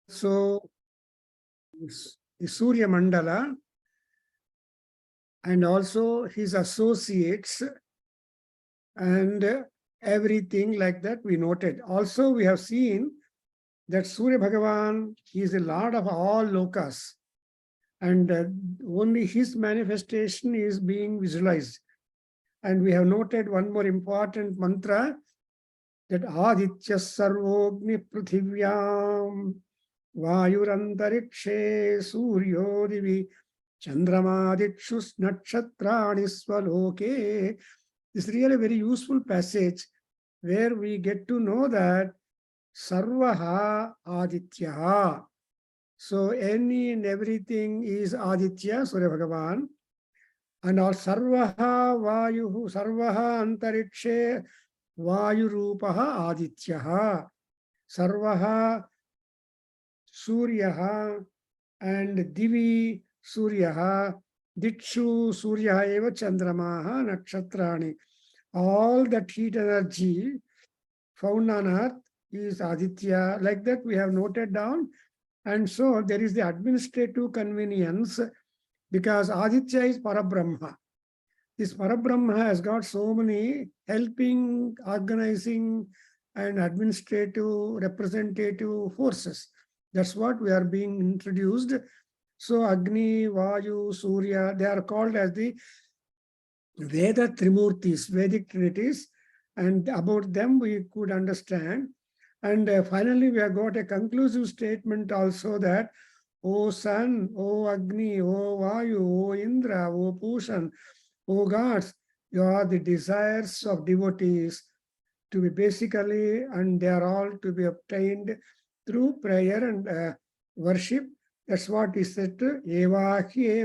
So the Surya Mandala and also his associates and everything like that we noted. Also, we have seen that Surya Bhagavan is the Lord of all lokas, and only his manifestation is being visualized. And we have noted one more important mantra, that Aditya Sarvogni Prithivyaam Vayurantarikshe Suryo Divi Chandramadichus Nakshatrani Swaloke. This is really a very useful passage where we get to know that Sarvaha Aditya. So any and everything is Aditya, Surya Bhagavan. And all Sarvaha Vayuhu, Sarvaha Antarikshe Vayurupaha Adityaha. Sarvaha Suryaha and Divi Suryaha, Dikshu Suryaha eva Chandramaha Nakshatrani. All that heat energy found on earth is Aditya. Like that we have noted down. And so there is the administrative convenience because Aditya is Parabrahma. This Parabrahma has got so many helping, organizing, and administrative representative forces. That's what we are being introduced. So Agni, Vayu, Surya, they are called as the Veda Trimurtis, Vedic trinities, and about them we could understand. And finally, we have got a conclusive statement also that, O Sun, O Agni, O Vayu, O Indra, O Pushan, O gods, you are the desires of devotees to be basically, and they are all to be obtained through prayer and worship. That's what is said to Eva hi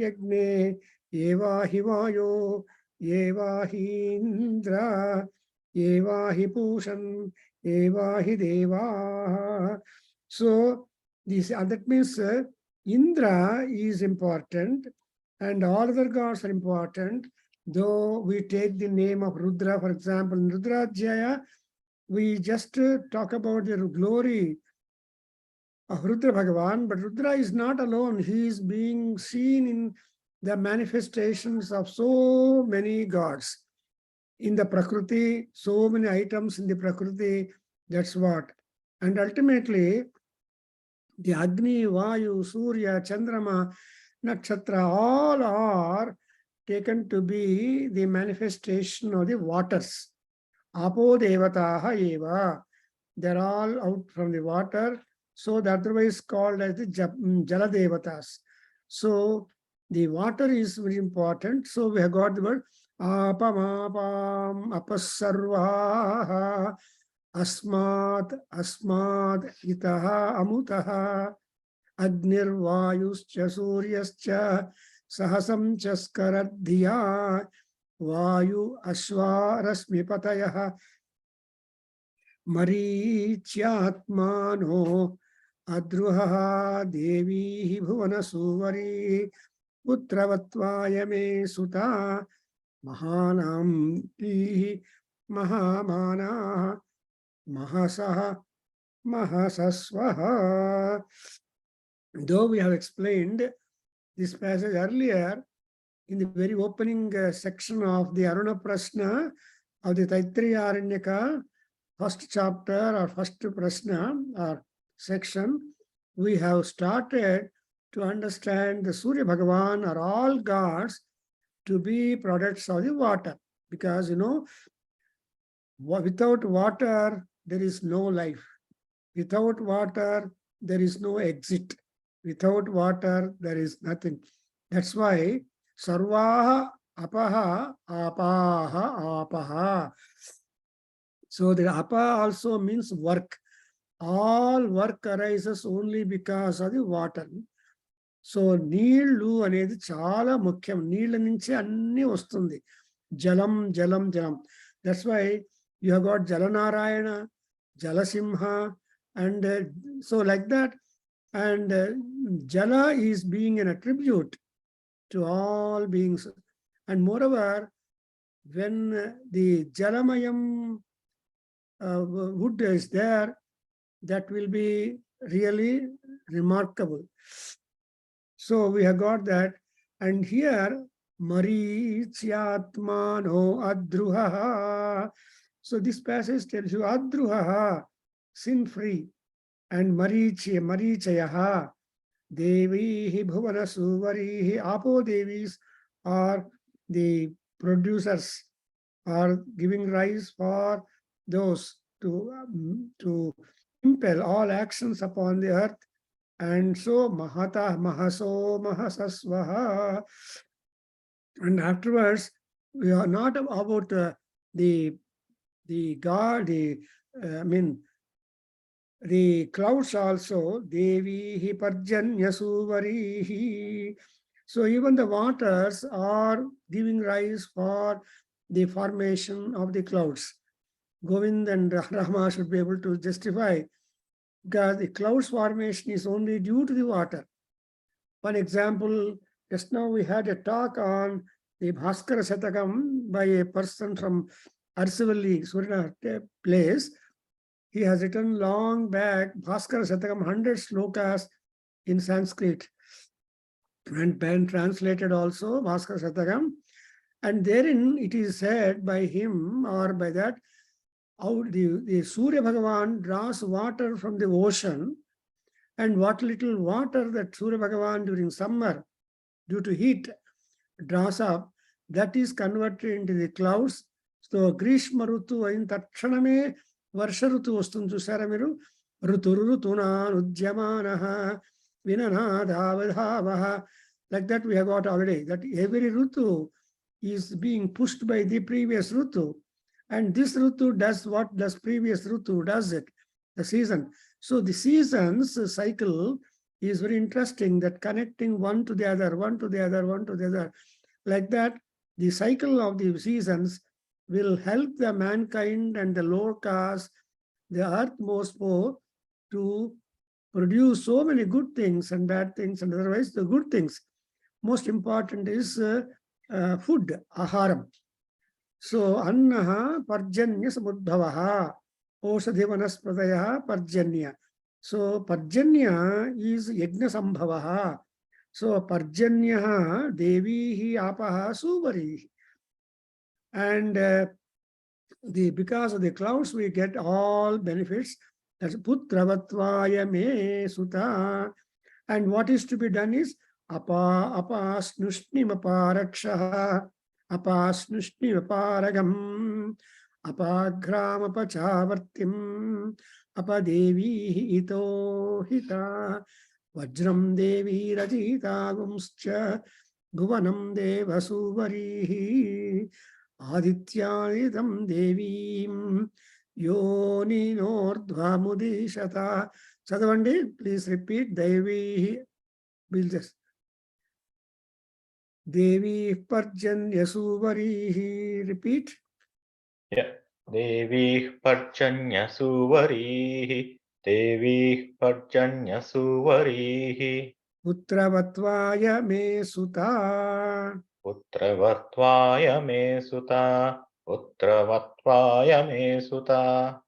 Agne, Eva hi Vayo, Eva hi Indra, Eva hi Pushan, Eva hi Deva. So this that means Indra is important and all other gods are important. Though we take the name of Rudra, for example, in Rudra Adhyayana, we just talk about the glory of Rudra Bhagavan, but Rudra is not alone. He is being seen in the manifestations of so many gods. In the Prakriti, so many items in the Prakriti, that's what. And ultimately, the Agni, Vayu, Surya, Chandrama, Nakshatra, all are taken to be the manifestation of the waters. Apo Devataha Eva. They're all out from the water. So the otherwise called as the Jala Devatas. So the water is very important. So we have got the word Apamapam Apasarvaha Asmat Itaha Amutaha Agnir Vayuscha Suryascha Sahasam Chaskaradhiya Vayu Ashva Rasmipatayaha Marichyatmano Adruha Devi Bhuvana Suvari Putravatvaya Suta Mahanam Pi Mahamana Mahasaha Mahasaswaha. Though we have explained this passage earlier, in the very opening section of the Aruna Prashna of the Taittiriya Aranyaka, first chapter or first Prashna or section, we have started to understand the Surya Bhagavan are all gods to be products of the water. Because, without water, there is no life. Without water, there is no exit. Without water, there is nothing. That's why Sarvaha Apaha Apaha Apaha. So the Apa also means work. All work arises only because of the water. So నీళ్ళు అనేది చాలా ముఖ్యం. నీళ్ళ నుంచి అన్ని వస్తుంది. Jalam, jalam, jalam. That's why you have got Jalanarayana, Jalasimha, and so like that. And Jala is being an attribute to all beings. And moreover, when the Jalamayam wood is there, that will be really remarkable. So we have got that. And here, Marichyatmano Adruhaha. So this passage tells you Adruhaha, sin free, and Marichayaha, Devihi Bhuvana Suvarihi, Apo Devis are the producers, are giving rise for those to impel all actions upon the earth. And so Mahata Mahaso Mahasasvaha. And afterwards, we are not about the God, the clouds also, Devi Parjanya Suvarihi. So even the waters are giving rise for the formation of the clouds. Govind and Rama should be able to justify, because the clouds formation is only due to the water. One example, just now we had a talk on the Bhaskara Shatakam by a person from Arsivalli, Surina place. He has written long back Bhaskara Shatakam, 100 slokas in Sanskrit, and been translated also, Bhaskara Shatakam. And therein it is said by him or by that, how the Surya Bhagavan draws water from the ocean, and what little water that Surya Bhagavan during summer, due to heat, draws up, that is converted into the clouds. So Grishma Rutu ayin takshaname Varsha Rutu vastunu chusara miru, Rutuna Udyamanaha Vinanadhavadhavaha. Like that we have got already, that every Rutu is being pushed by the previous Rutu. And this Rutu does what does previous Rutu does it, the season. So the seasons cycle is very interesting, that connecting one to the other, one to the other, one to the other. Like that, the cycle of the seasons will help the mankind and the lower caste, the earth most poor, to produce so many good things and bad things, and otherwise the good things. Most important is food, aharam. So annaha parjanya samudbhavaha, oshadhi vanasprataya parjanya. So parjanya is yajna sambhavaha. So parjanya devi apaha suvari. And because of the clouds we get all benefits. That's putravatvaya me suta. And what is to be done is apasnushnimaparakshah, apasnushnimaparagam, apagramapachavartim, apadevi ito hita, vajram devi rajitagumscha, bhuvanam devasuvarihi, adityanidam devim, yoninordhvamudishata. Chadavandi, please repeat. Devi, we'll just. Devi Parjanya Suvarihi. Repeat. Yeah. Devi Parjanya Suvarihi. Devi Parjanya Suvarihi. Putravatvaya me suta. Putravatvaya me suta. Putravatvaya me suta.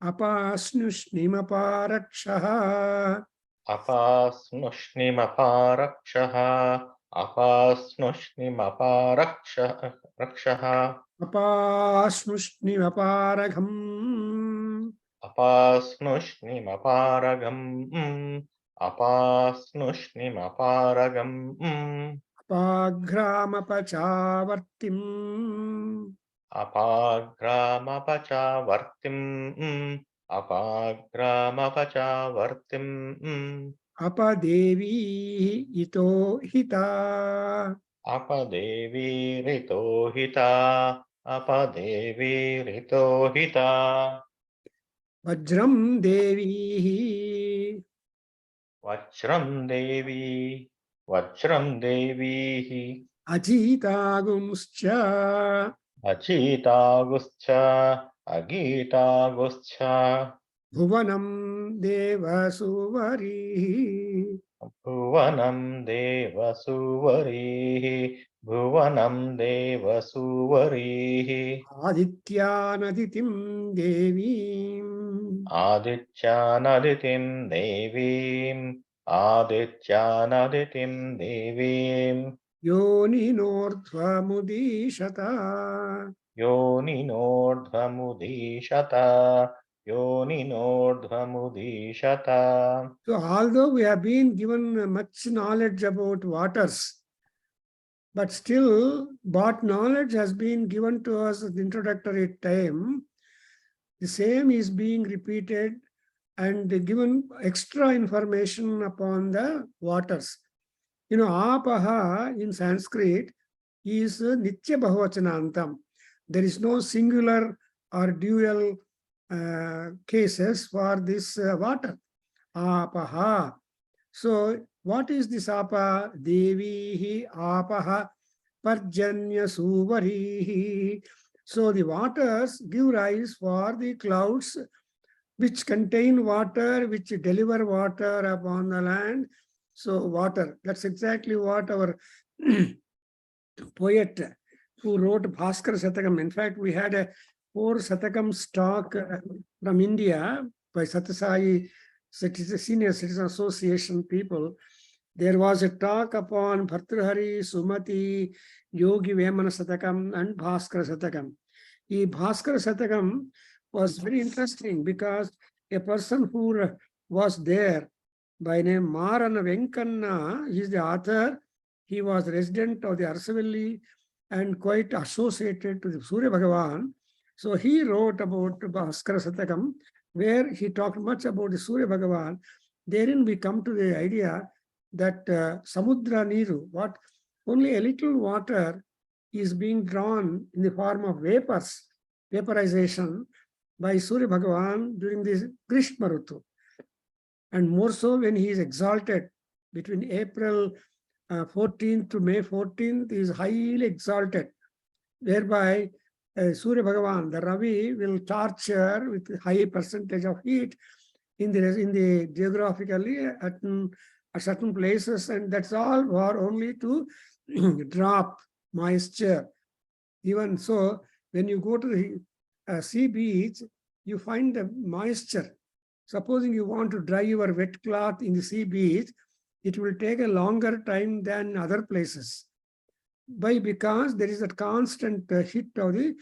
Apasnushnimaparakshah. Apasnushnimaparakshah. Apasnushnimaparakshah. Apasnushnimaparagam. Apasnushnimaparagam. Apasnushnimaparagam. Apagramapachavartim. Apagramapachavartim. Apagramapachavartim. Apadevi ito hita. Apadevi rito hita. Apadevi rito hita. Vajram devi. Vajram devi. Vajram devi. Ajitagumscha. Achitaguscha. Agitaguscha. Bhuvanam Deva Suvarihi. Bhuvanam Devasuvarihi. Bhuvanam Devasuvarihi. Adityanaditim Devim. Adityanaditim Devim. Adityanaditim Devim. Yoninordhvamudishata. Yoninordhamudishata. Yoninordhamudishata. So although we have been given much knowledge about waters, but still what knowledge has been given to us at the introductory time, the same is being repeated and given extra information upon the waters. You know, apaha in Sanskrit is nitya bahuvachanantam. There is no singular or dual cases for this water. Apaha. So, what is this apa? Devihi apaha parjanya suvarihi. So, the waters give rise for the clouds which contain water, which deliver water upon the land. So, water. That's exactly what our poet who wrote Bhaskara Satakam. In fact, we had a 4 Satakam stock from India by Satyasai Senior Citizen Association people. There was a talk upon Bhartrihari, Sumati, Yogi Vemana Satakam and Bhaskara Satakam. The Bhaskara Satakam was very interesting because a person who was there by name Marana Venkanna, he is the author. He was resident of the Arsavalli and quite associated to the Surya Bhagavan. So he wrote about Bhaskara Satakam, where he talked much about the Surya Bhagavan. Therein we come to the idea that Samudra Niru, what only a little water is being drawn in the form of vapors, vaporization by Surya Bhagavan during this Grishma Rutu. And more so when he is exalted between April 14th to May 14th, he is highly exalted, whereby Surya Bhagavan, the Ravi, will torture with high percentage of heat in the geographically at certain places, and that's all for only to drop moisture. Even so, when you go to the sea beach, you find the moisture. Supposing you want to dry your wet cloth in the sea beach, it will take a longer time than other places. Why? Because there is a constant hit of the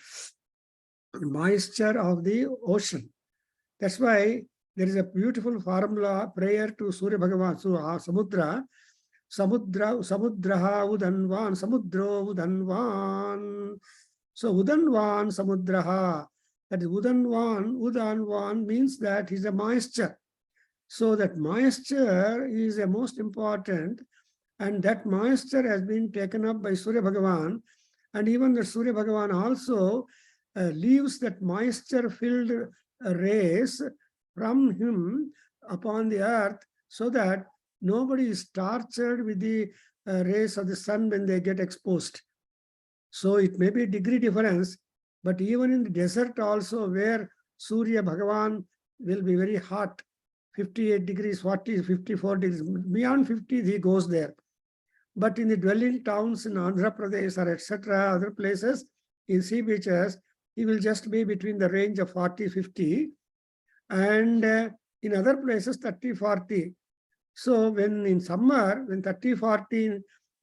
moisture of the ocean. That's why there is a beautiful formula prayer to Surya Bhagavan, Samudra. Samudraha Udanvan, Samudro Udanvan. So Udanvan Samudraha. That is Udanvan means that is a moisture. So that moisture is a most important, and that moisture has been taken up by Surya Bhagavan, and even the Surya Bhagavan also leaves that moisture-filled rays from him upon the earth, so that nobody is tortured with the rays of the sun when they get exposed. So it may be a degree difference, but even in the desert also, where Surya Bhagavan will be very hot, 58 degrees, 40, 54 degrees, beyond 50 he goes there. But in the dwelling towns in Andhra Pradesh or etc., other places, in sea beaches, he will just be between the range of 40, 50, and in other places 30, 40. So when in summer, when 30, 40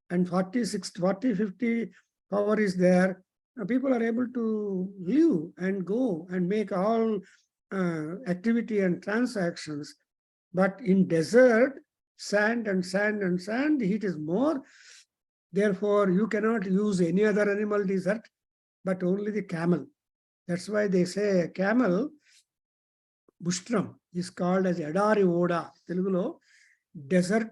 and 46, 40, 50 power is there, people are able to live and go and make all activity and transactions. But in desert, sand and sand and sand, heat is more. Therefore, you cannot use any other animal desert, but only the camel. That's why they say a camel, Bushtram, is called as Edari Oda, Telugulo, desert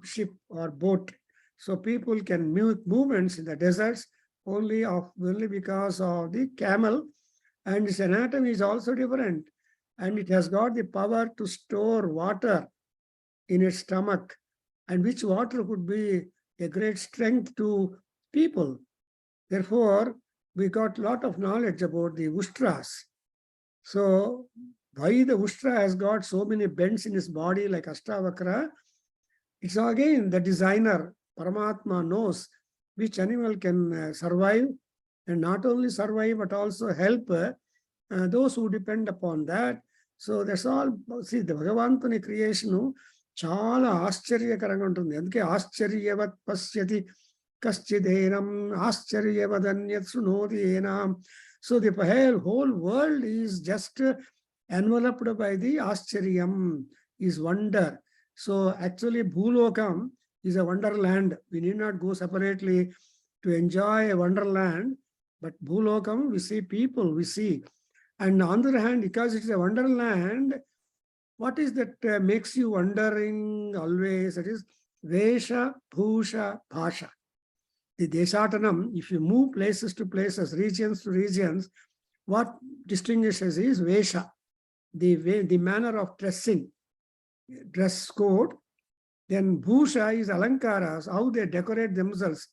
ship or boat. So people can make movements in the deserts only because of the camel, and its anatomy is also different, and it has got the power to store water in its stomach, and which water could be a great strength to people. Therefore, we got a lot of knowledge about the Ushtras. So Why the Ushtra has got so many bends in his body like Ashtavakra? It's again the designer, Paramatma, knows which animal can survive, and not only survive but also help those who depend upon that. So that's all. See, the Bhagavantani creation చాలా ఆశ్చర్యకరంగా ఉంటుంది. అందుకే ఆశ్చర్యవత్ పశ్యతి కశ్చిదేనం ఆశ్చర్యవదన్యత్ శృణోతి Yanam. So the whole world is just enveloped by the Aschariyam, is wonder. So actually Bhulokam is a wonderland. We need not go separately to enjoy a wonderland, but Bhulokam, we see people, we see. And on the other hand, because it is a wonderland, what is that makes you wondering always? It is Vesha, Bhusha, Bhasha. The Deshatanam, if you move places to places, regions to regions, what distinguishes is Vesha, the manner of dressing, dress code. Then Bhusha is Alankaras, how they decorate themselves.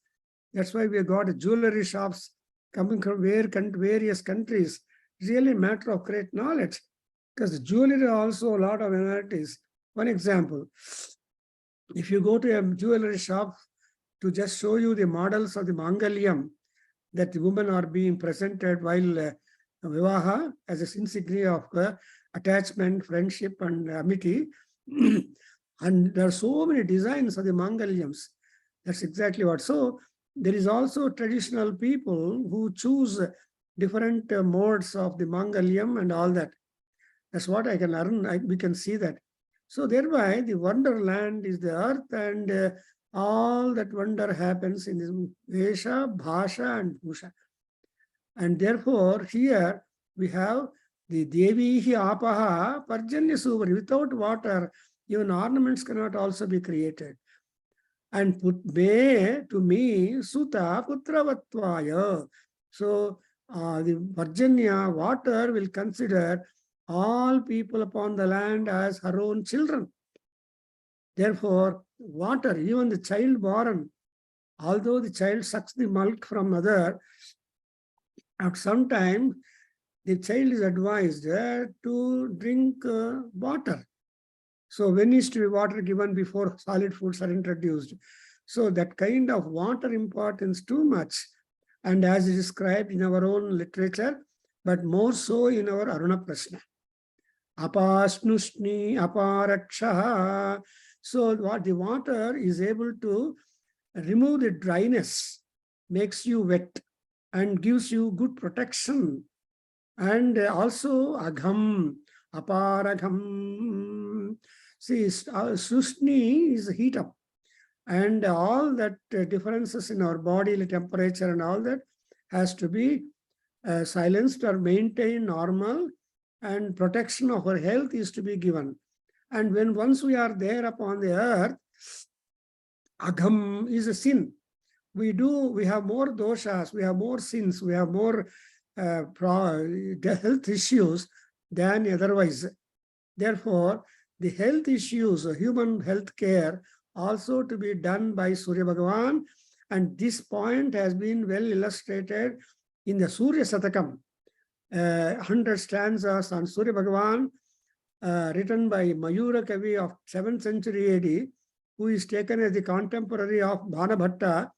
That's why we got jewelry shops coming from various countries. It's really a matter of great knowledge, because the jewelry also a lot of varieties. One example, if you go to a jewelry shop to just show you the models of the Mangalyam that the women are being presented while Vivaha as a insignia of attachment, friendship, and amity. And there are so many designs of the Mangalyams. That's exactly what. So there is also traditional people who choose different modes of the Mangalyam and all that. That's what I can learn. We can see that. So thereby the wonderland is the earth, and all that wonder happens in this Vesha, Bhasha, and Bhusha. And therefore here we have the Devihi Apaha Parjanya Subari. Without water, even ornaments cannot also be created. And put me to me Suta Putravatvaya. So the Parjanya, water, will consider all people upon the land as her own children. Therefore, water, even the child born, although the child sucks the milk from mother, at some time the child is advised to drink water. So when is to be water given before solid foods are introduced? So that kind of water importance too much, and as is described in our own literature, but more so in our Aruna Prashna. Apasnushni aparakshaha. So what the water is able to remove the dryness, makes you wet, and gives you good protection. And also agham, aparagham. See, Sushni is heat up, and all that differences in our bodily temperature and all that has to be silenced or maintained normal, and protection of our health is to be given. And when once we are there upon the earth, agham is a sin. We have more doshas, we have more sins, we have more health issues than otherwise. Therefore, the health issues, human health care, also to be done by Surya Bhagavan. And this point has been well illustrated in the Surya Satakam, 100 stanzas on Surya Bhagavan, written by Mayura Kavi of 7th century AD, who is taken as the contemporary of Bhanabhatta,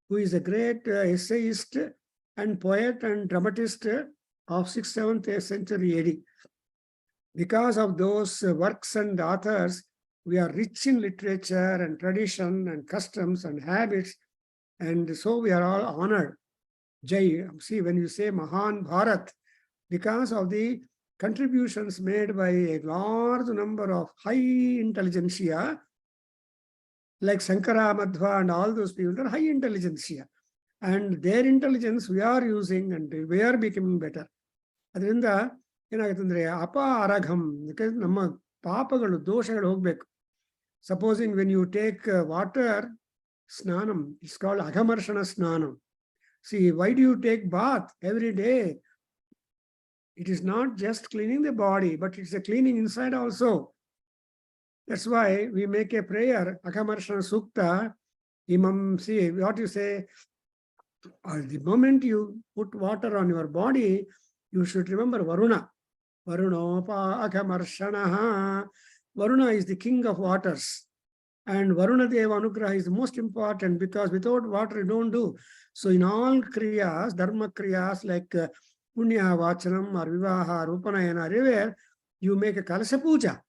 who is a great essayist and poet and dramatist of 6th, 7th century AD. Because of those works and authors, we are rich in literature and tradition and customs and habits, and so we are all honored. Jai. See, when you say Mahan Bharat, because of the contributions made by a large number of high intelligentsia, like Sankara, Madhva, and all those people are high intelligentsia. And their intelligence we are using, and we are becoming better. ಅದರಿಂದ ಏನಾಗುತ್ತಂದ್ರೆ ಅಪಾರಘಂ, ನಮ್ಮ ಪಾಪಗಳು ದೋಷಗಳು ಹೋಗ್ಬೇಕು. Supposing when you take water, snanam, it's called aghamarshana snanam. See, why do you take bath every day? It is not just cleaning the body, but it's a cleaning inside also. That's why we make a prayer, Aghamarshana Sukta, Imam. See, what you say, the moment you put water on your body, you should remember Varuna. Varunopa Akamarshanaha. Varuna is the king of waters. And Varuna Deva Anugraha is the most important because without water you don't do. So in all kriyas, dharma kriyas like punya, vachanam or vivaha, rupanayana, everywhere, you make a kalasha puja.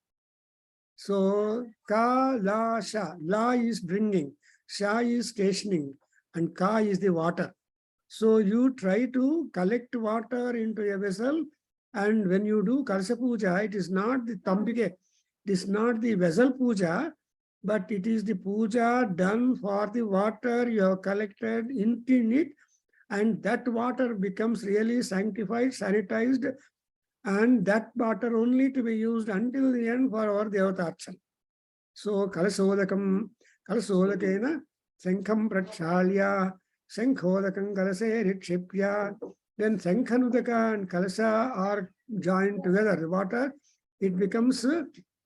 So ka, la, sha. La is bringing, sha is stationing, and ka is the water. So you try to collect water into a vessel, and when you do kalasha puja, it is not the tambike, it is not the vessel puja, but it is the puja done for the water you have collected into it, and that water becomes really sanctified, sanitized, and that water only to be used until the end for our devatarchan. So kalasodakam, kalasodakena sankham prakshalya, sankhodakam kalase rikshipya. Then sankhanudaka and kalasa are joined together. The water, it becomes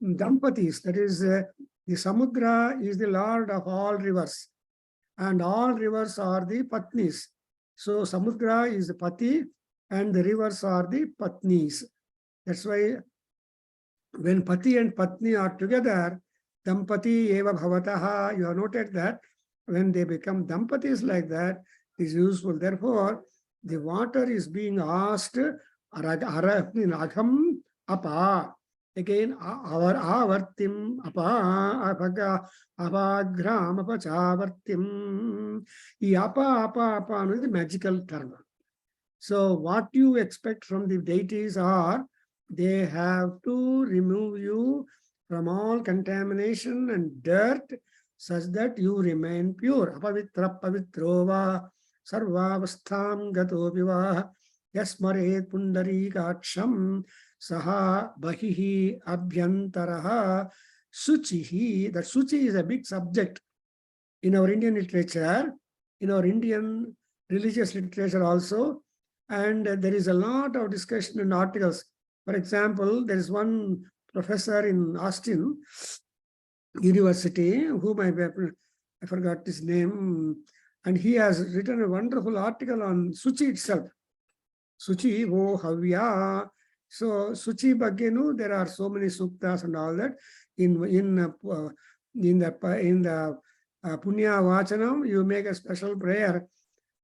dampatis. That is, the samudra is the lord of all rivers, and all rivers are the patnis. So samudra is the pati, and the rivers are the patnis. That's why when pati and patni are together, dampati eva bhavataha, you have noted that when they become dampatis like that, is useful. Therefore, the water is being asked, agham apa. Again, our avartim apa, apaga, apagram, apachavartim. The apa is the magical term. So what you expect from the deities are, they have to remove you from all contamination and dirt such that you remain pure. Apavitra pavitrova sarvavastham gato viva yasmaret pundarikaksham saha bahihi abhyantaraha suchihi. That suchi is a big subject in our Indian literature, in our Indian religious literature also, and there is a lot of discussion and articles. For example, there is one professor in Austin University, whom I forgot his name, and he has written a wonderful article on Suchi itself. Suchi vo havya. So Suchi Bhagenu, there are so many suktas and all that. In the Punya Vachanam, you make a special prayer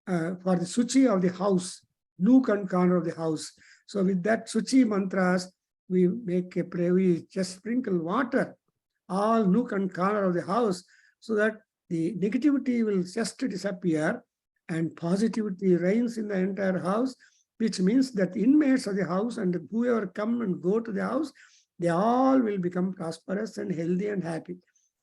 for the Suchi of the house, nook and corner of the house. So with that Suchi mantras, we make a prayer, we just sprinkle water, all nook and corner of the house, so that the negativity will just disappear and positivity reigns in the entire house, which means that the inmates of the house and whoever come and go to the house, they all will become prosperous and healthy and happy.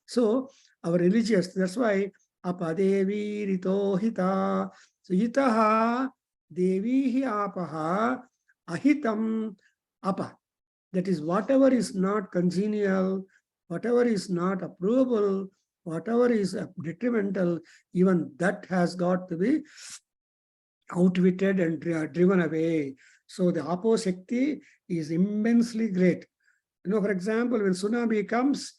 So our religious, that's why apadevi rito hita. So hitaha devihi apaha ahitam apa. That is, whatever is not congenial, whatever is not approvable, whatever is detrimental, even that has got to be outwitted and driven away. So the aposhakti is immensely great. For example, when tsunami comes,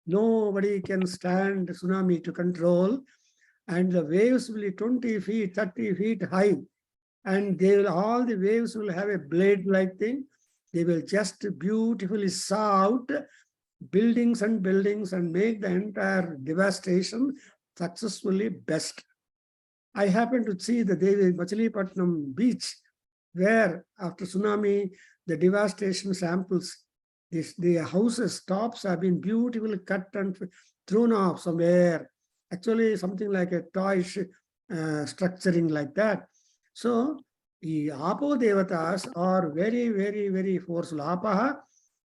nobody can stand tsunami to control, and the waves will be 20 feet, 30 feet high, and all the waves will have a blade-like thing. They will just beautifully saw out buildings and make the entire devastation successfully best. I happened to see the Machilipatnam beach, where after tsunami, the devastation samples, the houses, tops have been beautifully cut and thrown off somewhere. Actually, something like a toy structuring like that. So the Apo Devatas are very, very, very forceful. Apaha,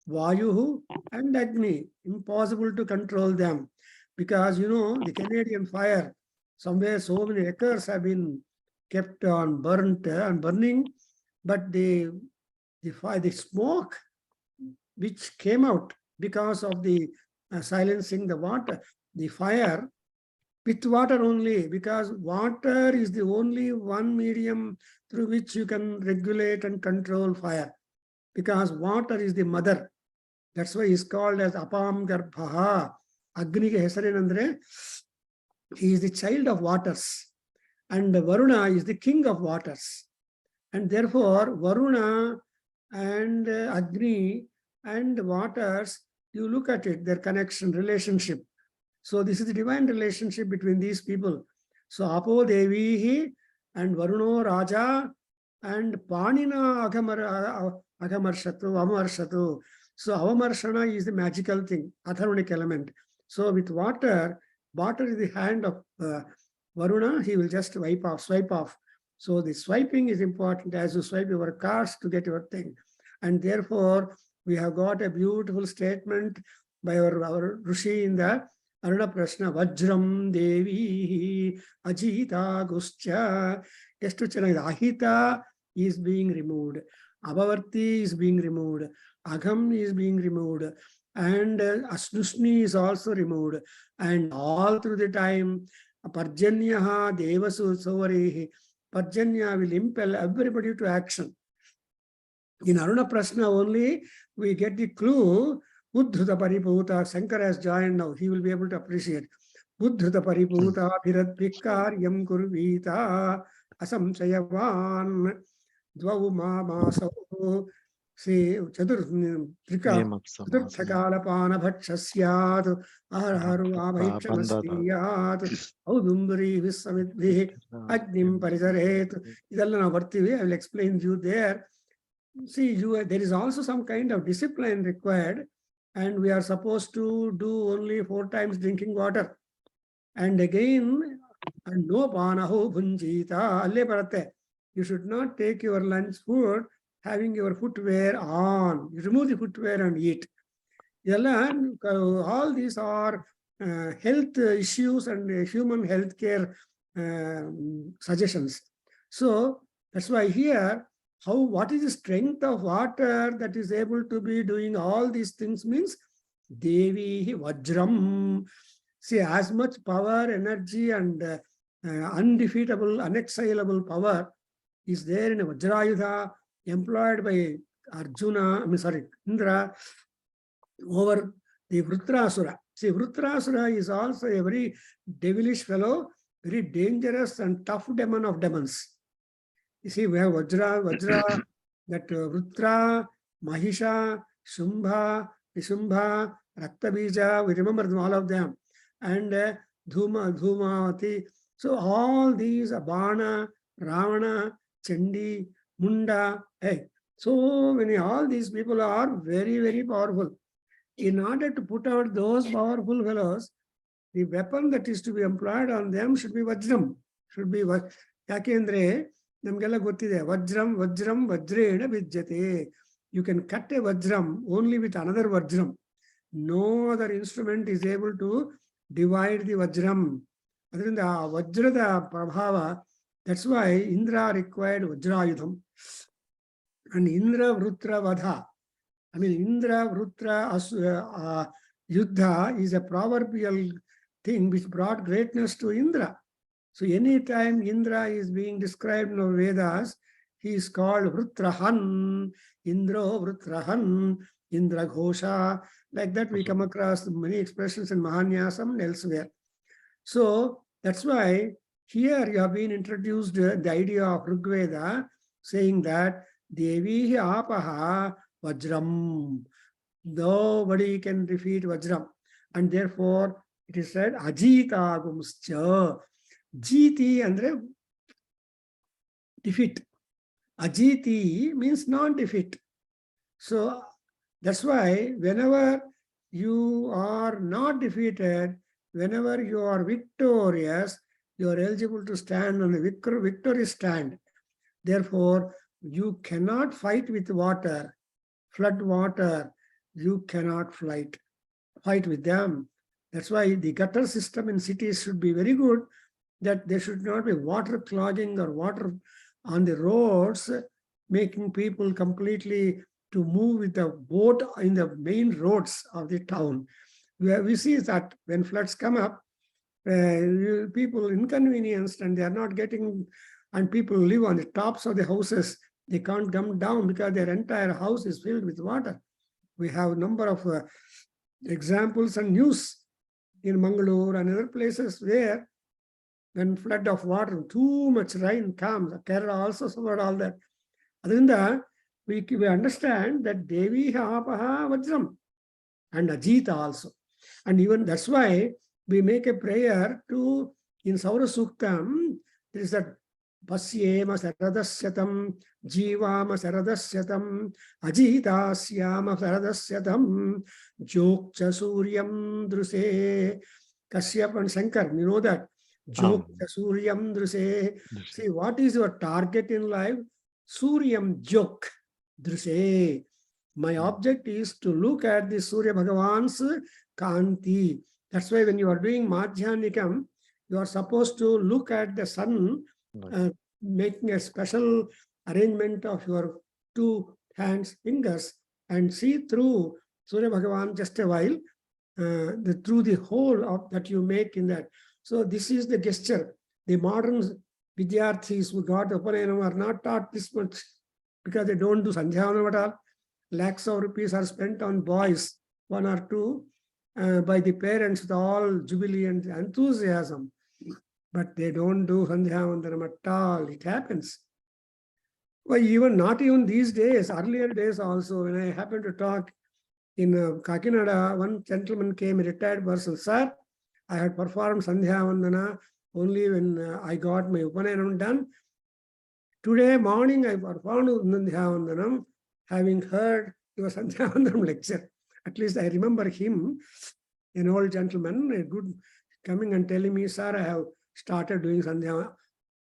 Vayuhu, and Agni. Impossible to control them. Because, the Canadian fire, somewhere so many acres have been kept on burnt and burning, but the smoke which came out because of the silencing the water, the fire, with water only, because water is the only one medium through which you can regulate and control fire, because water is the mother. That's why he's called as Apam Garbhaha. Agni ke hesarenandre, he is the child of waters, and Varuna is the king of waters. And therefore, Varuna and Agni and waters, you look at it, their connection, relationship. So this is the divine relationship between these people. So Apo Devihi and Varuno Raja and Panina Agamarshatu, Amarshatu. So Avamarshana is the magical thing, Atharvanic element. So with water is the hand of Varuna, he will just swipe off. So the swiping is important as you swipe your cards to get your thing. And therefore, we have got a beautiful statement by our Rishi in the Aruna Prashna, Vajram Devi Ajita Guscha. Ahita is being removed. Abhavarti is being removed. Agham is being removed. And Asnushni is also removed. And all through the time, Parjanyaha Devasu Sovarehi, Parjanya will impel everybody to action. In Aruna Prashna only, we get the clue. Buddhuta Pariputa, Shankara has joined now, he will be able to appreciate. Buddhuta Pariputa, Bhirat Prikaryam Kurvita, Asamsayavan, Dvauma Masavu, see Chaturthakalapana Bhakshasyat, Aharu Abhaikshamastriyat, Audumbari Visamitvi, Agnim Parisaret. Idalla Vartivi, I will explain you there. See, there is also some kind of discipline required, and we are supposed to do only 4 times drinking water. And again, and no panaho bhunjita, alle parate. You should not take your lunch food having your footwear on. You remove the footwear and eat. All these are health issues and human health care suggestions. So that's why here, what is the strength of water that is able to be doing all these things means Devi Vajram. See, as much power, energy, and undefeatable, unexhalable power is there in a Vajrayudha employed by Indra over the Vrutrasura. See, Vrutrasura is also a very devilish fellow, very dangerous and tough demon of demons. You see, we have Vajra, that Vrutra, Mahisha, Shumbha, Visumbha, Raktabija, we remember all of them. And Dhumavati. So all these, Bana, Ravana, Chandi, Munda, so many, all these people are very, very powerful. In order to put out those powerful fellows, the weapon that is to be employed on them should be Vajram. Should be Yakendre. Namgala Gotide, Vajram, Vajrena Vijjate. You can cut a Vajram only with another Vajram. No other instrument is able to divide the Vajram. Other than the Vajrada Prabhava, that's why Indra required Vajrayudham. And Indra Vrutra Vadha. I mean, Indra Vrutra Yuddha is a proverbial thing which brought greatness to Indra. So anytime Indra is being described in our Vedas, he is called Vrutrahan, Indro Vrutrahan, Indra Ghosha. Like that we come across many expressions in Mahanyasam and elsewhere. So that's why here you have been introduced the idea of Rigveda, saying that Devi Apaha Vajram. Nobody can defeat Vajram. And therefore it is said Ajita Gumscha. Jiti andre defeat. Ajiti means non-defeat. So that's why whenever you are not defeated, whenever you are victorious, you are eligible to stand on the victory stand. Therefore, you cannot fight with water, flood water. You cannot fight with them. That's why the gutter system in cities should be very good, that there should not be water clogging or water on the roads, making people completely to move with the boat in the main roads of the town. We see that when floods come up, people inconvenienced and they are not getting, and people live on the tops of the houses. They can't come down because their entire house is filled with water. We have a number of examples and news in Bengaluru and other places where when flood of water, too much rain comes, Kerala also suffered all that. Other than that, we understand that Devi Apaha Vajram and Ajita also. And even that's why we make a prayer to, in Saura Suktam, there is that Pasyema Saradasyatam, Jivama Saradasyatam, Ajitasyama Saradasyatam, Jokcha Suryam Druse, Kashyap and Shankar, you know that. Jokcha Suryam Druse. See, what is your target in life? Suryam Jok Druse. My object is to look at the Surya Bhagavan's Kanti. That's why when you are doing Madhyanikam, you are supposed to look at the sun, making a special arrangement of your two hands, fingers, and see through Surya Bhagavan just a while, through the whole of that you make in that. So this is the gesture. The modern Vidyarthis who got Upanayana are not taught this much because they don't do Sandhyavanam at all. Lakhs of rupees are spent on boys, one or two, by the parents with all jubilee and enthusiasm. But they don't do Sandhyavandanam at all. It happens. Well, not even these days, earlier days also, when I happened to talk in Kakinada, one gentleman came, a retired person, sir, I had performed Sandhyavandana only when I got my Upanayanam done. Today morning, I performed Sandhyavandanam, having heard your Sandhyavandanam lecture. At least I remember him, an old gentleman, a good, coming and telling me, sir, I have started doing Sandhyavandanam.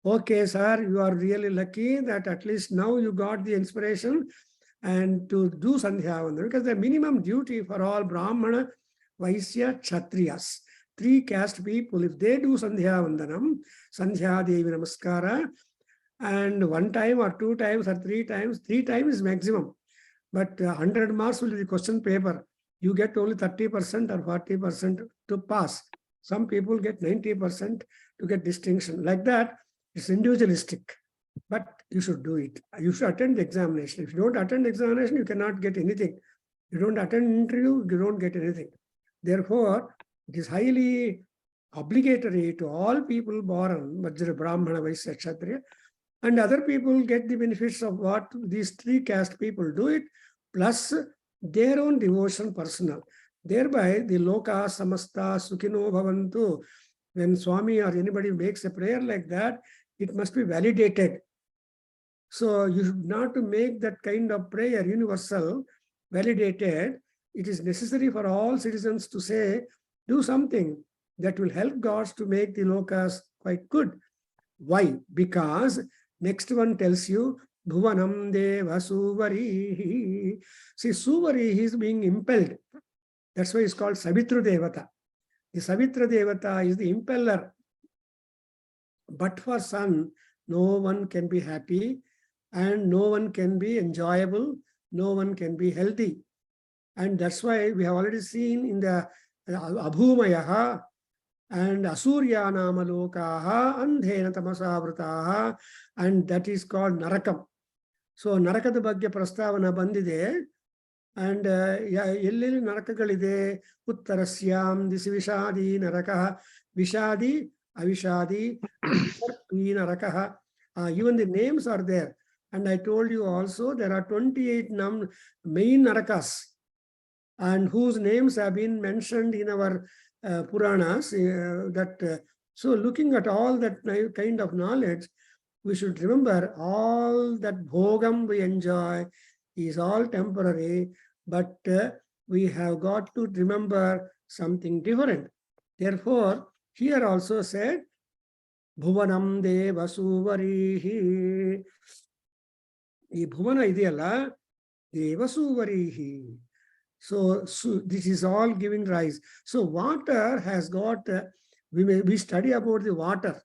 Okay, sir, you are really lucky that at least now you got the inspiration and to do Sandhyavandanam, because the minimum duty for all Brahmana, Vaisya, Kshatriyas, three caste people, if they do Sandhyavandanam, Sandhya Devi Namaskara, and one time or two times or three times is maximum. But 100 marks will be the question paper. You get only 30% or 40% to pass. Some people get 90% to get distinction. Like that, it's individualistic. But you should do it. You should attend the examination. If you don't attend the examination, you cannot get anything. You don't attend an interview, you don't get anything. Therefore, it is highly obligatory to all people born Vajra, Brahmana, Vaisya, Kshatriya, and other people get the benefits of what these three caste people do it, plus their own devotion personal. Thereby, the Loka Samasta Sukhino Bhavantu, when Swami or anybody makes a prayer like that, it must be validated. So you should not make that kind of prayer universal, validated. It is necessary for all citizens to say, do something that will help gods to make the lokas quite good. Why? Because next one tells you, Bhuvanam Deva Suvari. See, Suvari is being impelled. That's why it's called Savitru Devata. The Savitra Devata is the impeller. But for sun, no one can be happy and no one can be enjoyable, no one can be healthy. And that's why we have already seen in the Abhumayaha and Asurya Namalokaha Andhena Tamasavrataha, and that is called Narakam. So Narakada Bhagya Prastavana Bandide, and Yellil Narakagalide, Uttarasyam, this Vishadi Narakaha, Vishadi, Avishadi, Narakaha. Even the names are there. And I told you also there are 28 main Narakas, and whose names have been mentioned in our Puranas. So looking at all that kind of knowledge, we should remember all that bhogam we enjoy is all temporary, but we have got to remember something different. Therefore, here also said, Bhuvanam Deva Suvarihi. This Bhuvana ideyalla, Deva Suvarihi. So this is all giving rise. So water has got, we study about the water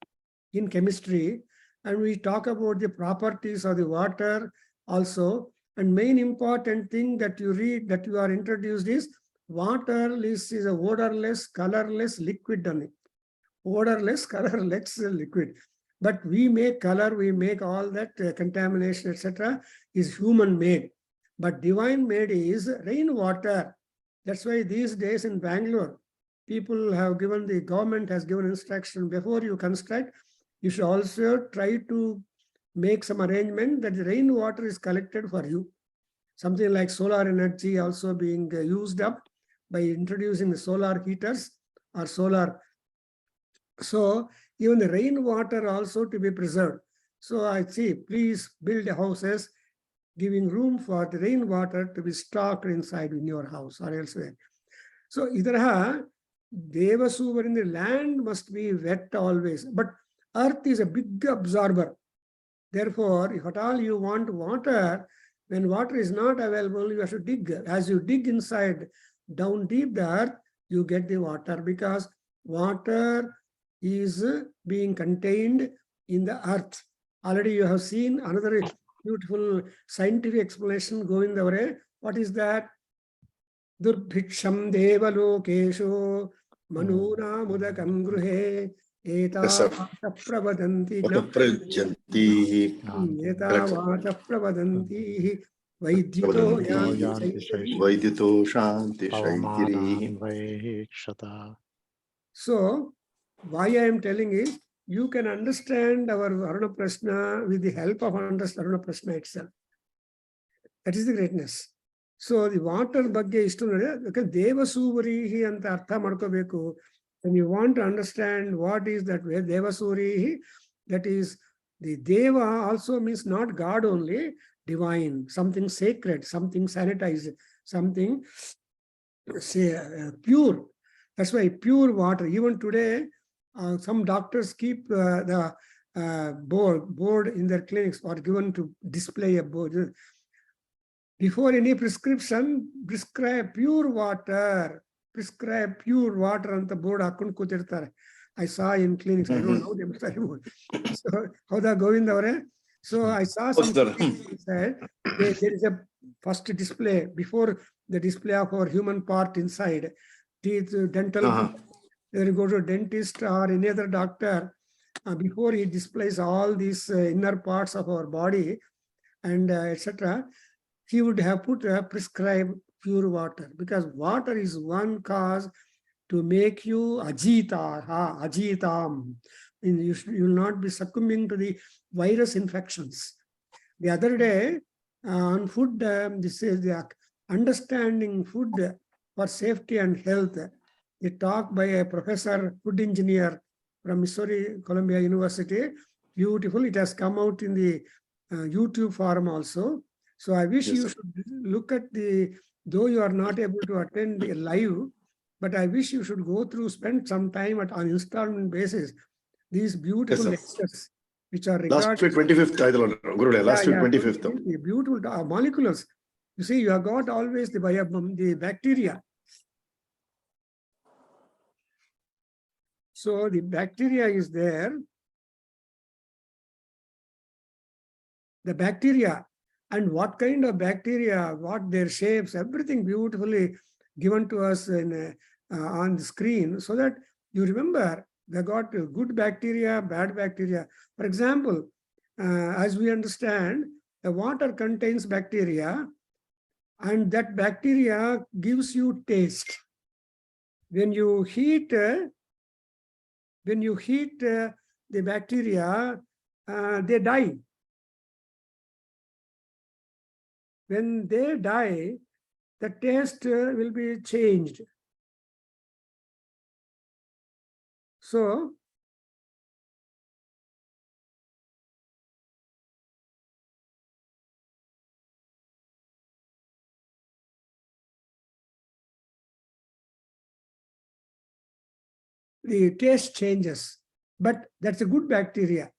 in chemistry, and we talk about the properties of the water also. And main important thing that you read, that you are introduced is, water is a odorless, colorless liquid. Odorless, colorless liquid. But we make color, we make all that contamination, etc. is human made. But divine made is rainwater. That's why these days in Bangalore, people have given, the government has given instruction, before you construct, you should also try to make some arrangement that the rainwater is collected for you. something like solar energy also being used up by introducing the solar heaters or solar. So even the rainwater also to be preserved. So I see, please build houses giving room for the rainwater to be stocked inside in your house or elsewhere. So idaraha Devasuvar in the land must be wet always, but earth is a big absorber. Therefore, if at all you want water, when water is not available, you have to dig. As you dig inside, down deep the earth, you get the water because water is being contained in the earth. Already you have seen another beautiful scientific explanation going the way. What is that? Durbhiksham devalokesho manuna mudakam gruhe etavata pravadanti etavata pravanti vaidyuto yanti shaikiri. So, why I am telling is, you can understand our Aruna Prashna with the help of Aruna Prashna itself. That is the greatness. So the water ಬಗ್ಗೆ ಇಷ್ಟು ನೋಡಿ ದೇವಸೂರಿಹಿ ಅಂತ ಅರ್ಥ ಮಾಡ್ಕೋಬೇಕು. When you want to understand what is that way, Devasurihi, that is the Deva also means not God only, divine, something sacred, something sanitized, something say pure. That's why pure water. Even today, some doctors keep the board in their clinics or given to display a board. Before any prescription, prescribe pure water. Prescribe pure water on the board. I saw in clinics. I don't know them anymore. So how the Govinda? So I saw something said there is a first display before the display of our human part inside. Teeth, dental. They go to a dentist or any other doctor. Before he displays all these inner parts of our body and etc., he would have put prescribed pure water, because water is one cause to make you ajitam. You will not be succumbing to the virus infections. The other day on food, this is the understanding food for safety and health. A talk by a professor, food engineer from Missouri, Columbia University. Beautiful. It has come out in the YouTube forum also. So I wish you should look at though you are not able to attend the live, but I wish you should go through, spend some time on installment basis, these beautiful lectures, which are regarded. Last week 25th, last week 25th. Beautiful molecules. You see, you have got always the bacteria. So the bacteria is there. The bacteria. And what kind of bacteria, what their shapes, everything beautifully given to us on the screen, so that you remember they got good bacteria, bad bacteria. For example, as we understand, the water contains bacteria, and that bacteria gives you taste. When you heat the bacteria, they die. When they die, the taste will be changed. So, the taste changes, but that's a good bacteria.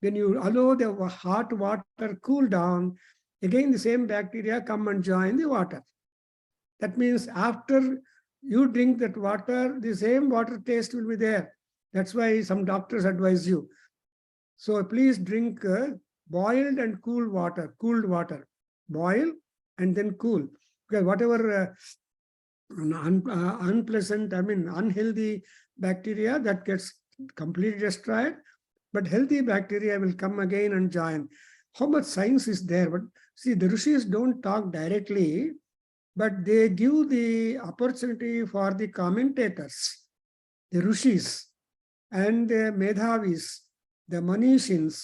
When you allow the hot water cool down, again the same bacteria come and join the water. That means after you drink that water, the same water taste will be there. That's why some doctors advise you. So please drink boiled and cooled water. Boil and then cool. Because whatever unpleasant, unhealthy bacteria, that gets completely destroyed. But healthy bacteria will come again and join. How much science is there? But see, the Rishis don't talk directly, but they give the opportunity for the commentators, the Rishis and the Medhavis, the Manishins,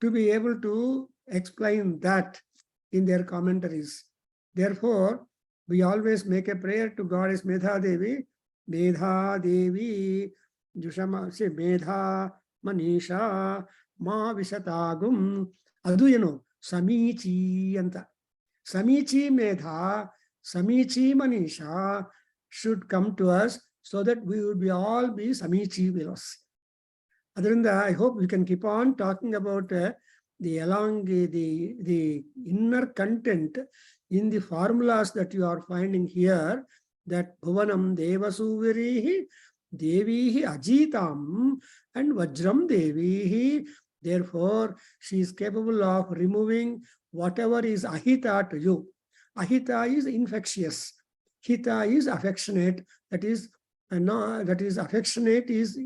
to be able to explain that in their commentaries. Therefore, we always make a prayer to Goddess Medha Devi, Jushama, say Medha, Manisha, Ma Vishatagum, Adu, Samichi Anta. Samichi Medha, Samichi Manisha should come to us so that we would all be Samichi Vilas. Other than that, I hope we can keep on talking about the inner content in the formulas that you are finding here, that Bhuvanam Devasuvirihi, Devihi Ajitam, and Vajram Devihi. Therefore, she is capable of removing whatever is ahita to you. Ahita is infectious. Hita is affectionate. That is affectionate is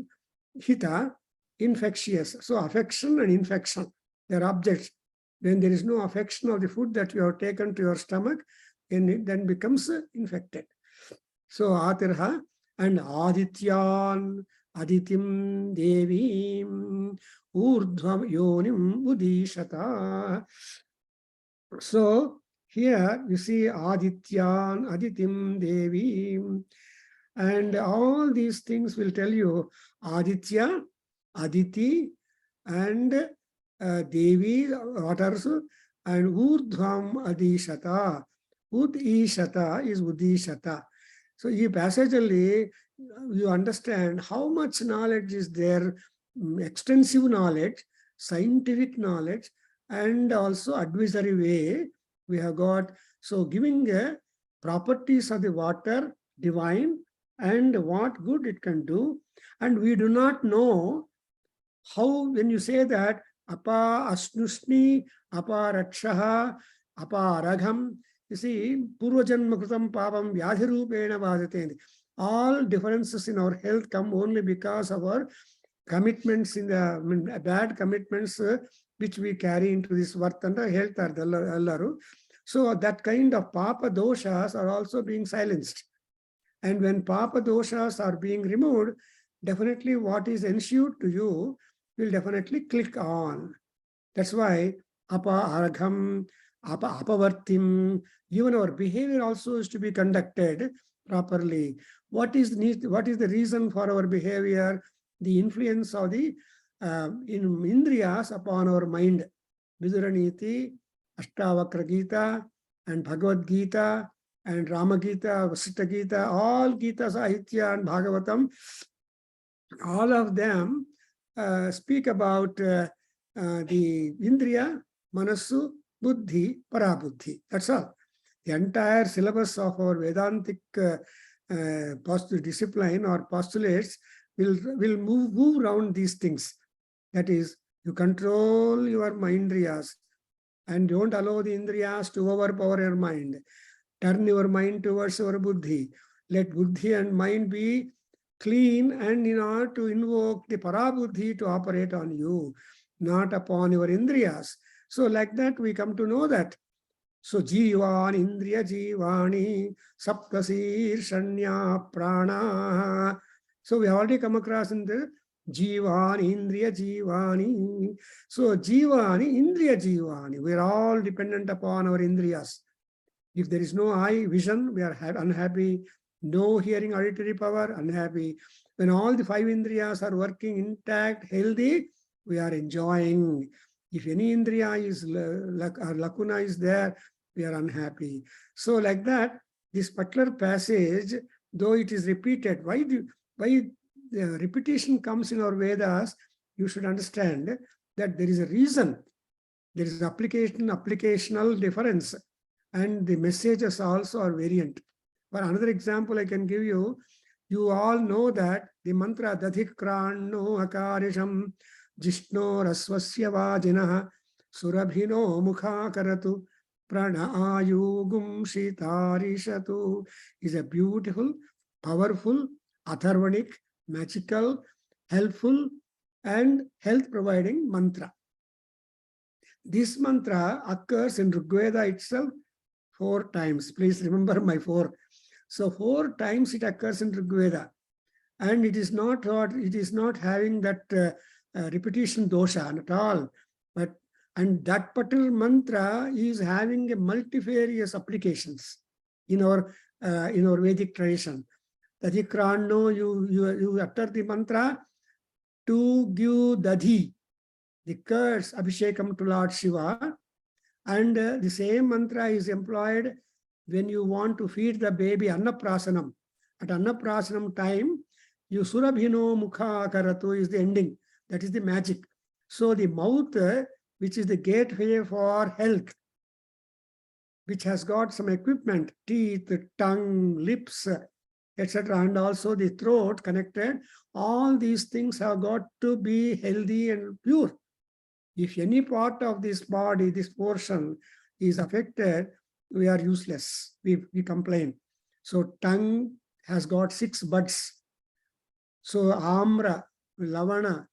hita, infectious. So affection and infection, they are objects. When there is no affection of the food that you have taken to your stomach, it then becomes infected. So Atirha and Adityan, Aditim Devim, Urdhvam Yonim Udishata. So here you see Adityan, Aditim Devim, and all these things will tell you Aditya, Aditi, and Devi, waters, and Urdhvam Adishata. Udishata is Udishata. So in passage you understand how much knowledge is there, extensive knowledge, scientific knowledge, and also advisory way we have got. So giving properties of the water, divine, and what good it can do. And we do not know how, when you say that, Apa Asnusni, Apa Rakshaha, Apa Aragham, you see, Purvajanma Krutam Papam Vyadhirupena Vajateni. All differences in our health come only because of our commitments in the bad commitments which we carry into this Vartanda health or the Allaru. So that kind of Papa doshas are also being silenced. And when Papa doshas are being removed, definitely what is ensued to you will definitely click on. That's why Apa Aragham, Apa Apavartim, even our behavior also is to be conducted properly. What is the reason for our behavior? The influence of the Indriyas upon our mind. Viduraniti, Ashtavakra Gita, and Bhagavad Gita, and Rama Gita, Vasita Gita, all Gita, Sahitya, and Bhagavatam, all of them speak about the Indriya, Manasu, Buddhi, Parabuddhi. That's all. The entire syllabus of our Vedantic discipline or postulates will move around these things. That is, you control your mindriyas and don't allow the indriyas to overpower your mind. Turn your mind towards your buddhi. Let buddhi and mind be clean, and in order to invoke the parabuddhi to operate on you, not upon your indriyas. So like that we come to know that. So Jivan, Indriya Jivani, Saptasir, Shanya, Prana. So we already come across in the Jivani, Indriya Jivani. So Jivani, Indriya Jivani. We are all dependent upon our Indriyas. If there is no eye vision, we are unhappy. No hearing auditory power, unhappy. When all the 5 Indriyas are working intact, healthy, we are enjoying. If any Indriya is or lacuna is there, we are unhappy. So like that, this particular passage, though it is repeated, why the repetition comes in our Vedas, you should understand that there is a reason. There is applicational difference, and the messages also are variant. For another example I can give you, you all know that the mantra Dadhikrano Akarisham Jishno Raswasya Vajinaha Surabhino Mukha Karatu Prana Ayugum Shitarishatu is a beautiful, powerful, atharvanic, magical, helpful, and health-providing mantra. This mantra occurs in Rigveda itself 4 times. Please remember my 4. So 4 times it occurs in Rigveda, and it is not having that repetition dosha at all. But And that particular mantra is having a multifarious applications in our Vedic tradition. Tadikrano, you utter the mantra to give dadhi, the curse, Abhishekam to Lord Shiva. And the same mantra is employed when you want to feed the baby Annaprasanam. At Annaprasanam time, you Surabhino Mukha Karatu is the ending. That is the magic. So the mouth, which is the gateway for health, which has got some equipment, teeth, tongue, lips, etc., and also the throat connected, all these things have got to be healthy and pure. If any part of this body, this portion is affected, we are useless. We complain. So tongue has got 6 buds. So amra, lavana,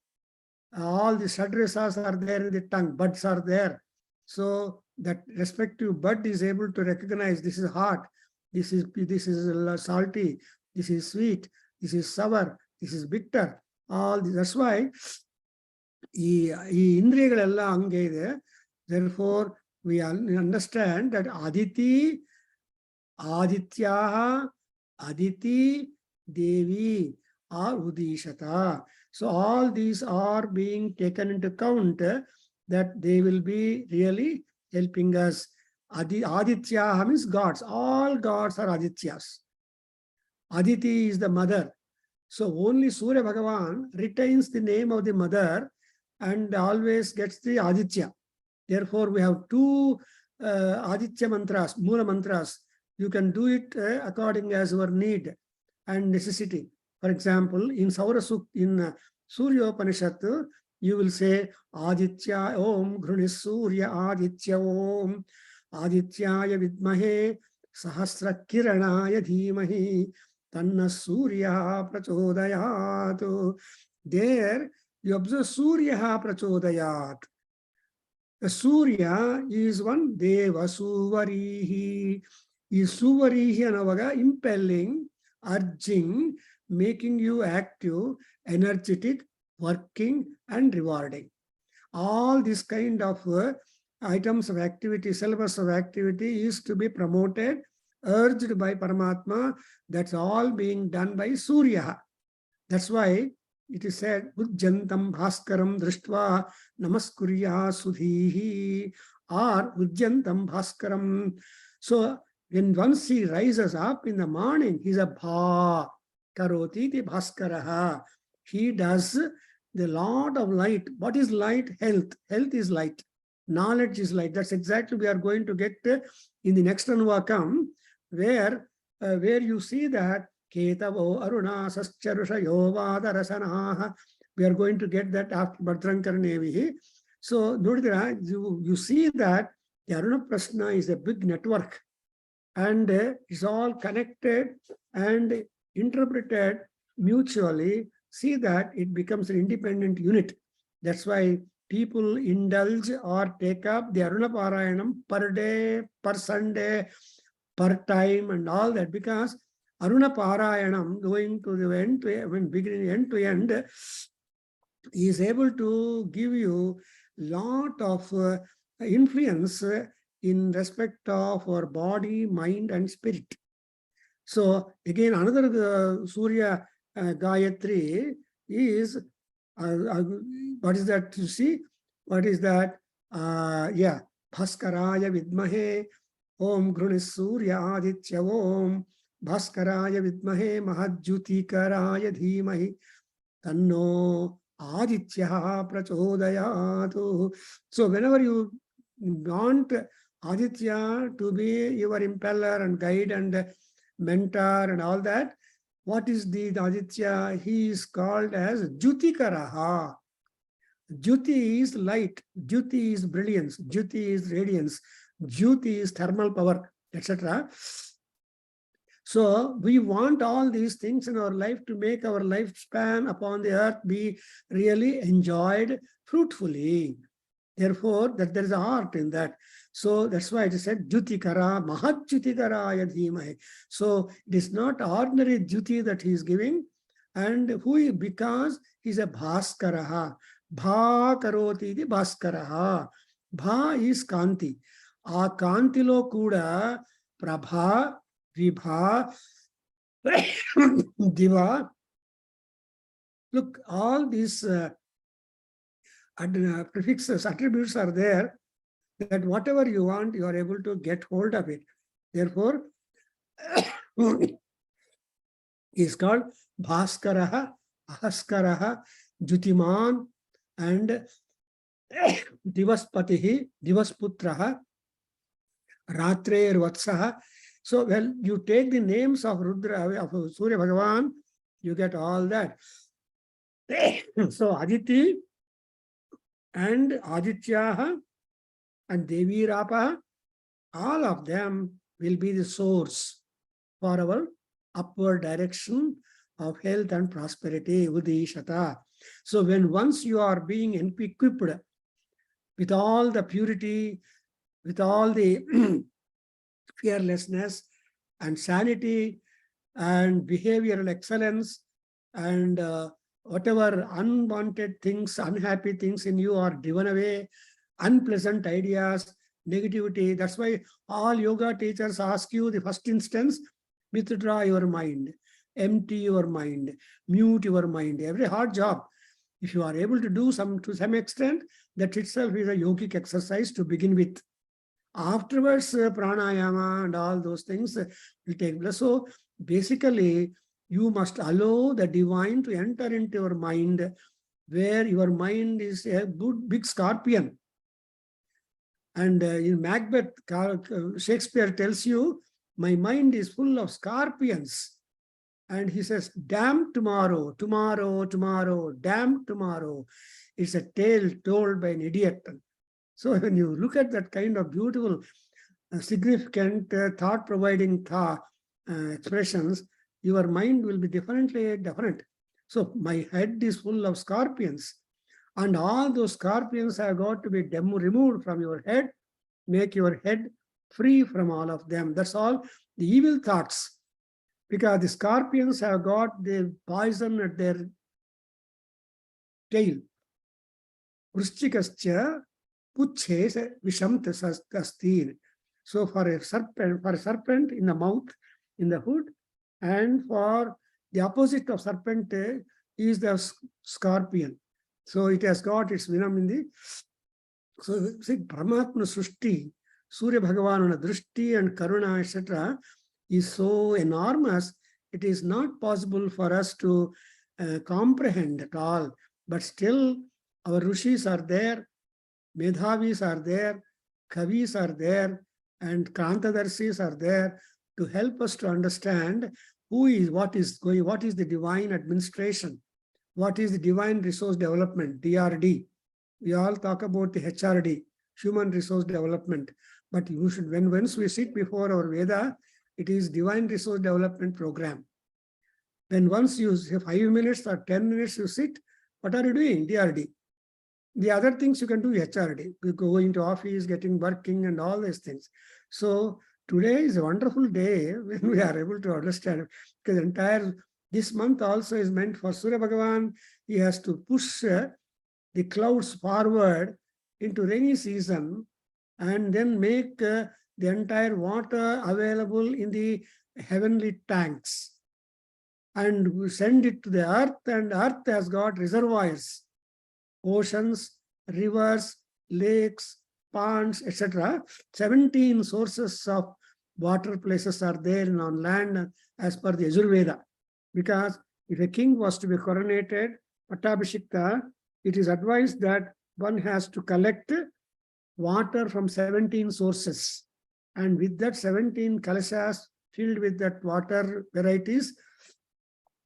all the sadrasas are there in the tongue, buds are there. So that respective bud is able to recognize this is hot, this is salty, this is sweet, this is sour, this is bitter. All this, that's why indriyagalella ange ide. Therefore, we understand that Aditi, Adityaha, Aditi, Devi are Udishata. So all these are being taken into account that they will be really helping us. Aditya means gods. All gods are Adityas. Aditi is the mother. So only Surya Bhagavan retains the name of the mother and always gets the Aditya. Therefore, we have 2 Aditya mantras, Mula mantras. You can do it according as your need and necessity. For example, in Surya Upanishad, you will say Aditya Om Grunis Surya Aditya Om Adityaya Vidmahe Sahasra Kiranaya Dhimahi Tanna Surya Prachodayat. There you observe Surya Prachodayat. The Surya is one Deva Suvarihi. Is Suvarihi anavaga impelling, urging, making you active, energetic, working and rewarding. All this kind of items of activity, syllabus of activity is to be promoted, urged by Paramatma. That's all being done by Surya. That's why it is said, Ujjantam Bhaskaram Drishtva Namaskurya Sudhihi, or Ujjantam Bhaskaram. So when once he rises up in the morning, he's a Bha Karoti the Bhaskaraha. He does the lot of light. What is light? Health. Health is light. Knowledge is light. That's exactly we are going to get in the next Anvakam, where you see that Ketavo Aruna Sascharusha Yovada Rasanaha. We are going to get that after Bhadrankarnevihi. So you see that the Aruna Prashna is a big network and it's all connected and interpreted mutually. See that it becomes an independent unit. That's why people indulge or take up the Aruna Parayanam per day, per Sunday, per time and all that, because Aruna Parayanam going to the end to when beginning end to end is able to give you lot of influence in respect of our body, mind and spirit. So again, another Surya Gayatri is, what is that you see? What is that? Yeah, Bhaskaraya Vidmahe Om Grunis Surya Aditya Om Bhaskaraya Vidmahe Mahajyutikaraya Dhimahi Tanno Aditya Prachodayatu. So whenever you want Aditya to be your impeller and guide and mentor and all that, what is the Aditya? He is called as Jutikaraha. Jyoti is light, Jyoti is brilliance, Jyoti is radiance, Jyoti is thermal power, etc. So we want all these things in our life to make our lifespan upon the earth be really enjoyed fruitfully. Therefore, that there is art in that. So that's why it is said Jyotikara, Mahajyutikaraya Dhimahe. So it is not ordinary Jyoti that he is giving, and who because he is a Bhaskaraha. Bha Karoti the Bhaskaraha. Bha is Kanti. Aa Kantilo kuda Prabha, Vibha, Diva. Look, all these prefixes, attributes are there, that whatever you want, you are able to get hold of it. Therefore, is called Bhaskaraha, Ahaskaraha, Jutiman, and Divaspatihi, Divasputraha, Ratreir Vatsaha. So, well, you take the names of Rudra, of Surya Bhagavan, you get all that. So, Aditi and Adityaha and Devi Rapa, all of them will be the source for our upward direction of health and prosperity, Udishata. So when once you are being equipped with all the purity, with all the fearlessness and sanity and behavioral excellence and whatever unwanted things, unhappy things in you are driven away, unpleasant ideas, negativity. That's why all yoga teachers ask you the first instance, withdraw your mind, empty your mind, mute your mind. Every hard job, if you are able to do to some extent, that itself is a yogic exercise to begin with. Afterwards, pranayama and all those things will take place. So basically, you must allow the divine to enter into your mind, where your mind is a good big scorpion. And in Macbeth, Shakespeare tells you, my mind is full of scorpions. And he says, damn tomorrow, tomorrow, tomorrow, damn tomorrow. It's a tale told by an idiot. So when you look at that kind of beautiful, significant, thought-providing expressions, your mind will be differently different. So my head is full of scorpions. And all those scorpions have got to be removed from your head, make your head free from all of them. That's all the evil thoughts. Because the scorpions have got the poison at their tail. Vrishchikascha puchhe visham tastir. So for a serpent in the mouth, in the hood, and for the opposite of serpent is the scorpion. So it has got its venom in the. So see, Paramatma Srushti, Surya Bhagavanana Drishti and Karuna, etc., is so enormous, it is not possible for us to comprehend at all. But still, our Rishis are there, Medhavis are there, Kavis are there, and Kantadarsis are there to help us to understand what is the divine administration, what is the divine resource development, DRD. We all talk about the HRD, human resource development. But you should, once we sit before our Veda, it is divine resource development program. Then once you say 5 minutes or 10 minutes you sit, what are you doing? DRD. The other things you can do HRD. You go into office, getting working and all these things. So today is a wonderful day when we are able to understand, because this month also is meant for Surya Bhagavan. He has to push the clouds forward into rainy season and then make the entire water available in the heavenly tanks and we send it to the earth, and earth has got reservoirs, oceans, rivers, lakes, ponds, etc. 17 sources of water places are there on land as per the Yajurveda. Because if a king was to be coronated, Pattabhishekta, it is advised that one has to collect water from 17 sources. And with that 17 kalashas filled with that water varieties,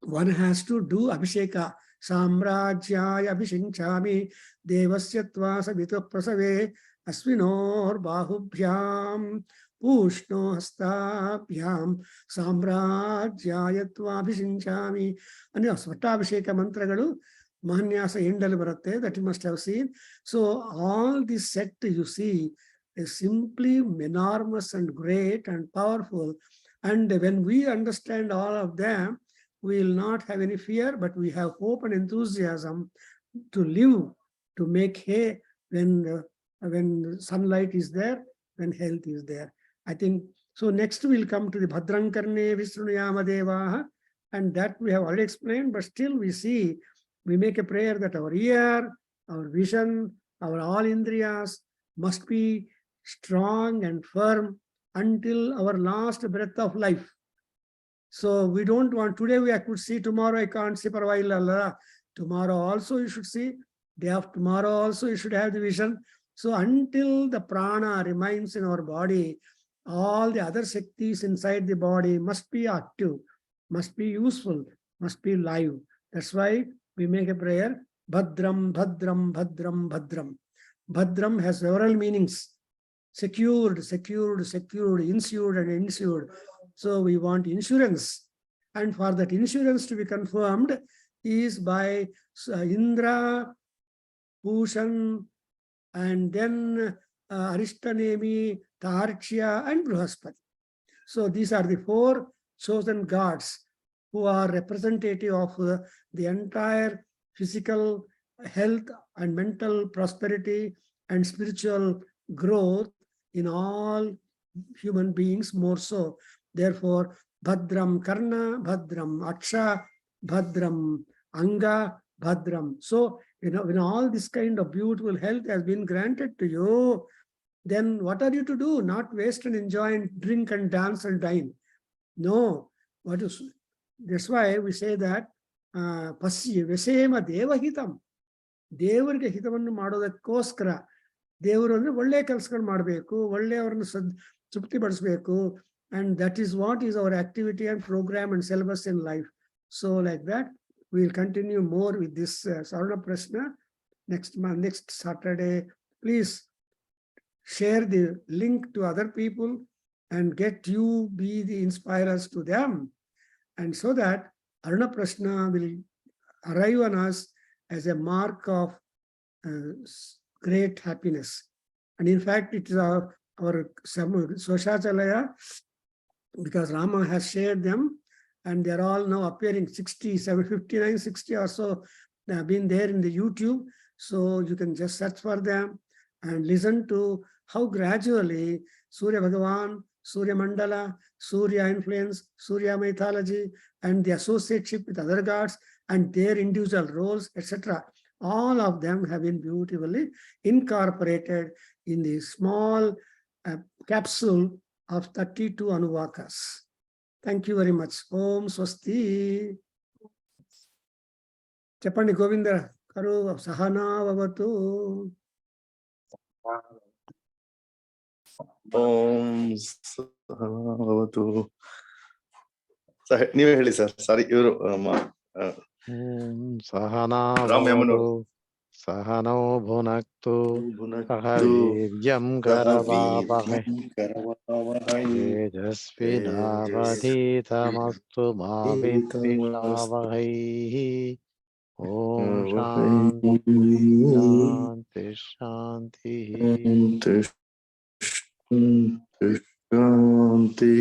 one has to do Abhisheka. Samrajyaya Abhishinchami Devasya Savito Prasave Asvinor Bahubhyam Pushno Hastabhyam Samrajyaya Abhishinchami. And Svattabhisheka Mantragalu Mahanyasa Indal Bharate, that you must have seen. So all this set you see is simply enormous and great and powerful. And when we understand all of them, we will not have any fear, but we have hope and enthusiasm to live, to make hay when when sunlight is there, when health is there. I think so. Next we'll come to the Bhadram Karne Vishnuyama Devaha, and that we have already explained, but still we make a prayer that our ear, our vision, our all indriyas must be strong and firm until our last breath of life. So we don't want, today I could see, tomorrow I can't see for a while. Tomorrow also you should see, day after tomorrow also you should have the vision. So until the prana remains in our body, all the other Shaktis inside the body must be active, must be useful, must be live. That's why we make a prayer, Bhadram, Bhadram, Bhadram, Bhadram. Bhadram has several meanings. Secured, secured, secured, insured and insured. So we want insurance. And for that insurance to be confirmed is by Indra, Bhushan, and then Arishtanemi, Tarchya, and Bruhaspati. So these are the 4 chosen gods who are representative of the entire physical health and mental prosperity and spiritual growth in all human beings, more so. Therefore, Bhadram Karna, Bhadram Aksha, Bhadram Anga, Bhadram. So, when all this kind of beautiful health has been granted to you, then what are you to do? Not waste and enjoy and drink and dance and dine. No. That's why we say that Pasya Vesema Devahitam. ದೇವರಿಗೆ ಹಿತವನ್ನು ಮಾಡೋದಕ್ಕೋಸ್ಕರ ದೇವರು ಅಂದ್ರೆ ಒಳ್ಳೆ ಕೆಲಸಗಳು ಮಾಡಬೇಕು, ಒಳ್ಳೆಯವರನ್ನು ತೃಪ್ತಿಪಡಿಸಬೇಕು, and that is what is our activity and program and syllabus in life. So like that, we will continue more with this Aruna Prashna next month, next Saturday. Please share the link to other people and be the inspirers to them, and so that Aruna Prashna will arrive on us as a mark of great happiness. And in fact, it is our Soshachalaya, because Rama has shared them, and they're all now appearing 59, 60 or so. They have been there in the YouTube. So you can just search for them and listen to how gradually Surya Bhagavan, Surya Mandala, Surya influence, Surya mythology, and the associateship with other gods and their individual roles, etc. All of them have been beautifully incorporated in the small capsule of 32 Anuvakas. Thank you very much. Om Swasti. Chapandi Govinda Karu Sahana Vavatu. Om Sahavatu. ನೀವೇ ಹೇಳಿ sir. ಸಾರಿ, ಇವರು Sahana Yamanur. Sahano Bhunaktu Sahavijam Karavavahe Tejasvinavadhitamastu ma vidvishavahe. Om Shanti Shanti Shanti.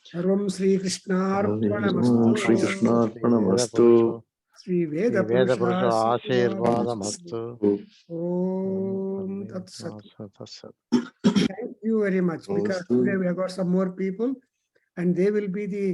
Sarvam Sri Krishna Arpanamastu. Shri Krishna Arpanamastu. Sri Veda Purusha Ashirvadamastu. Om Tat Sat. Thank you very much, because today we have got some more people, and they will be the